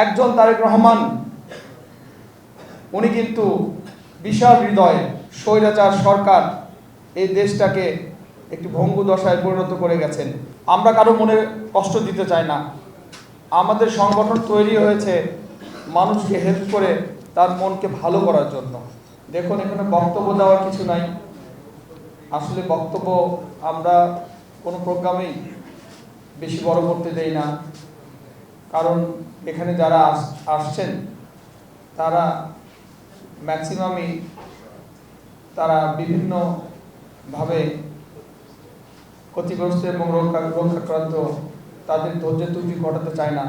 একজন তারেক রহমান উনি কিন্তু বিশাল হৃদয়ে স্বৈরাচার সরকার এই দেশটাকে একটি ভঙ্গু দশায় পরিণত করে গেছেন। আমরা কারো মনে কষ্ট দিতে চাই না। আমাদের সংগঠন তৈরি হয়েছে মানুষকে হেল্প করে তার মনকে ভালো করার জন্য। দেখুন, এখানে বক্তব্য দেওয়ার কিছু নাই। আসলে বক্তব্য আমরা কোনো প্রোগ্রামেই বেশি বড় করতে দেই না, কারণ এখানে যারা আসছেন তারা ম্যাক্সিমামই তারা বিভিন্নভাবে ক্ষতিগ্রস্ত এবং রক্ষাক্রান্ত, তাদের ধৈর্য ত্রুটি ঘটাতে চায় না।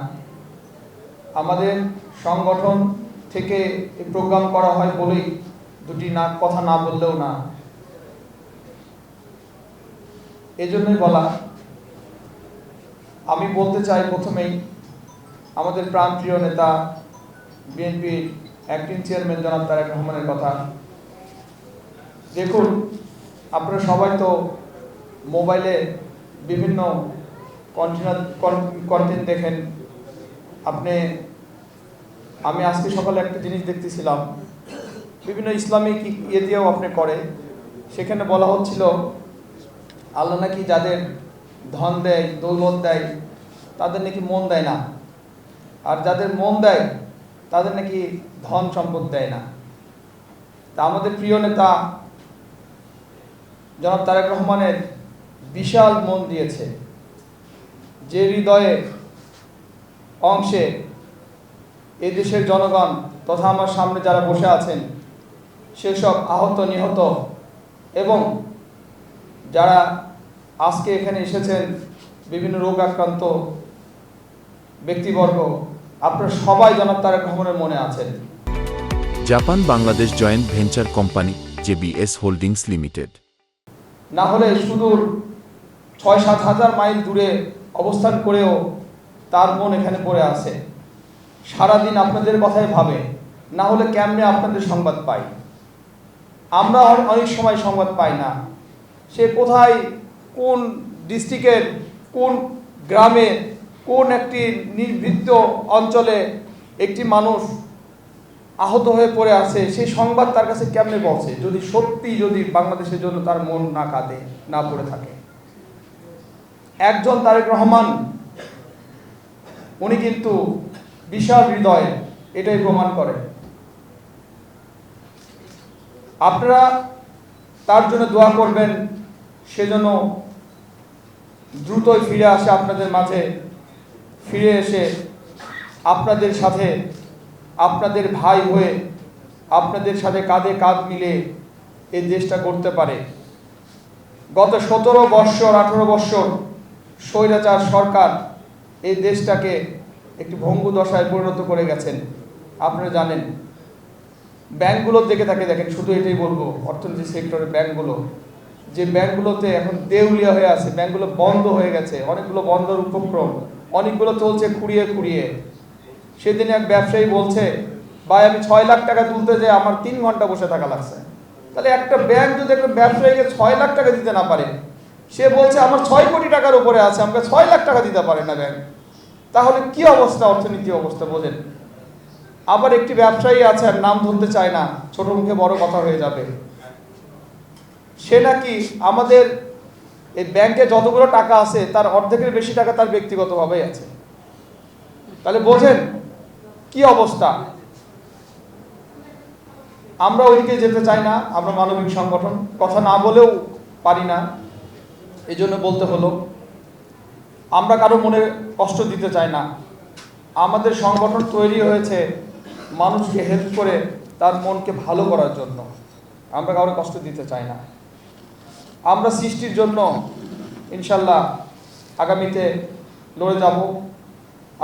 আমাদের সংগঠন থেকে এই প্রোগ্রাম করা হয় বলেই দুটি কথা না বললেও না, এজন্যই বলা। আমি বলতে চাই প্রথমেই আমাদের প্রাণপ্রিয় নেতা বিএনপির অ্যাক্টিং চেয়ারম্যান জনাব তারেক রহমানের কথা। দেখুন, আপনারা সবাই তো মোবাইলে বিভিন্ন কন্টেন্ট দেখেন। আমি আজকে সকালে একটা জিনিস দেখতেছিলাম, বিভিন্ন ইসলামিক ইয়ে দিয়েও আপনি করে, সেখানে বলা হচ্ছিল আল্লাহ নাকি যাদের ধন দেয়, দৌলত দেয়, তাদের নাকি মন দেয় না, আর যাদের মন দেয় তাদের নাকি ধন সম্পদ দেয় না। তা আমাদের প্রিয় নেতা জনাব তারেক রহমানের বিশাল মন দিয়েছে, যে হৃদয়ে অংশে এই দেশের জনগণ তথা আমার সামনে যারা বসে আছেন সেসব আহত নিহত এবং যারা আজকে এখানে এসেছেন বিভিন্ন রোগ আক্রান্ত ব্যক্তিবর্গ, আপনারা সবাই জনাব তারেক রহমানের মনে আছেন। Japan Bangladesh joint venture company JBS holdings limited না হলে সুদূর ৬-৭ হাজার মাইল দূরে অবস্থান করেও তার মন এখানে পড়ে আছে। সারাদিন আপনাদের কথাই ভাবে, না হলে কেমনে আপনাদের সংবাদ পাই। আমরা অনেক সময় সংবাদ পাই না। সে কোথায়, কোন ডিস্ট্রিক্টের কোন গ্রামে, কোন একটি নির্বৃত্ত অঞ্চলে একটি মানুষ আহত হয়ে পড়ে আছে, সেই সংবাদ তার কাছে কেমনে পৌঁছে যদি বাংলাদেশের জন্য তার মন না কাঁদে, না পড়ে থাকে। একজন তারেক রহমান উনি কিন্তু বিশাল হৃদয়ে, এটাই প্রমাণ করে। আপনারা তার জন্য দোয়া করবেন, সেজন্য দ্রুতই ফিরে আসে আপনাদের মাঝে, ফিরে এসে আপনাদের সাথে, আপনাদের ভাই হয়ে আপনাদের সাথে কাঁধে কাঁধ মিলে এই দেশটা করতে পারে। গত 17 বৎসর 18 বৎসর স্বৈরাচার সরকার এই দেশটাকে একটি ভঙ্গু দশায় পরিণত করে গেছেন। আপনারা জানেন, ব্যাংকগুলো দেখেন, শুধু এটাই বলবো, অর্থনীতি সেক্টরের ব্যাংকগুলোতে এখন দেউলিয়া হয়ে আছে, ব্যাংকগুলো বন্ধ হয়ে গেছে, অনেকগুলো বন্ধের উপক্রম, অনেকগুলো চলছে খুঁড়িয়ে। সেদিন এক ব্যবসায়ী বলছে, ভাই আমি 6 লাখ টাকা তুলতে যাই আমার 3 ঘন্টা বসে থাকা লাগছে। তাহলে একটা ব্যাংক যদি একটা ব্যবসায়ীকে 6 লাখ টাকা দিতে না পারে, সে বলছে আমার 6 কোটি টাকার উপরে আছে, আমাকে 6 লাখ টাকা দিতে পারে না ব্যাংক, তাহলে কি অবস্থা, অর্থনীতি অবস্থা বোঝেন। আবার একটি ব্যবসায়ী আছে, নাম ধরতে চায় না, ছোট মুখে বড় কথা হয়ে যাবে, সে নাকি আমাদের এই ব্যাংকে যতগুলো টাকা আছে তার অর্ধেকের বেশি টাকা তার ব্যক্তিগতভাবেই আছে। তাহলে বোঝেন কি অবস্থা। আমরা ওইদিকে যেতে চাই না, আমরা মানবিক সংগঠন, কথা না বলেও পারি না, এই জন্য বলতে হলো। আমরা কারো মনে কষ্ট দিতে চাই না। আমাদের সংগঠন তৈরি হয়েছে মানুষকে হেল্প করে তার মনকে ভালো করার জন্য। আমরা কারো কষ্ট দিতে চাই না। আমরা সৃষ্টির জন্য ইনশাল্লাহ আগামীতে লড়ে যাব।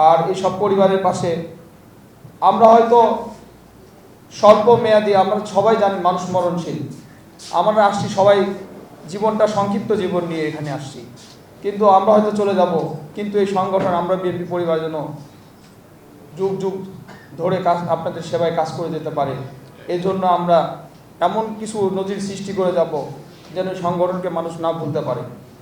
আর এই সব পরিবারের পাশে আমরা হয়তো স্বল্প মেয়াদী, আমরা সবাই জানি মানুষ মরণশীল, আমরা আসছি সবাই জীবনটা সংক্ষিপ্ত জীবন নিয়ে এখানে আসছি, কিন্তু আমরা হয়তো চলে যাব, কিন্তু এই সংগঠন, আমরা বিএনপি পরিবারের জন্য যুগ যুগ ধরে আপনাদের সেবায় কাজ করে যেতে পারে। এই জন্য আমরা এমন কিছু নজির সৃষ্টি করে যাব যেন সংগঠনকে মানুষ না ভুলতে পারে।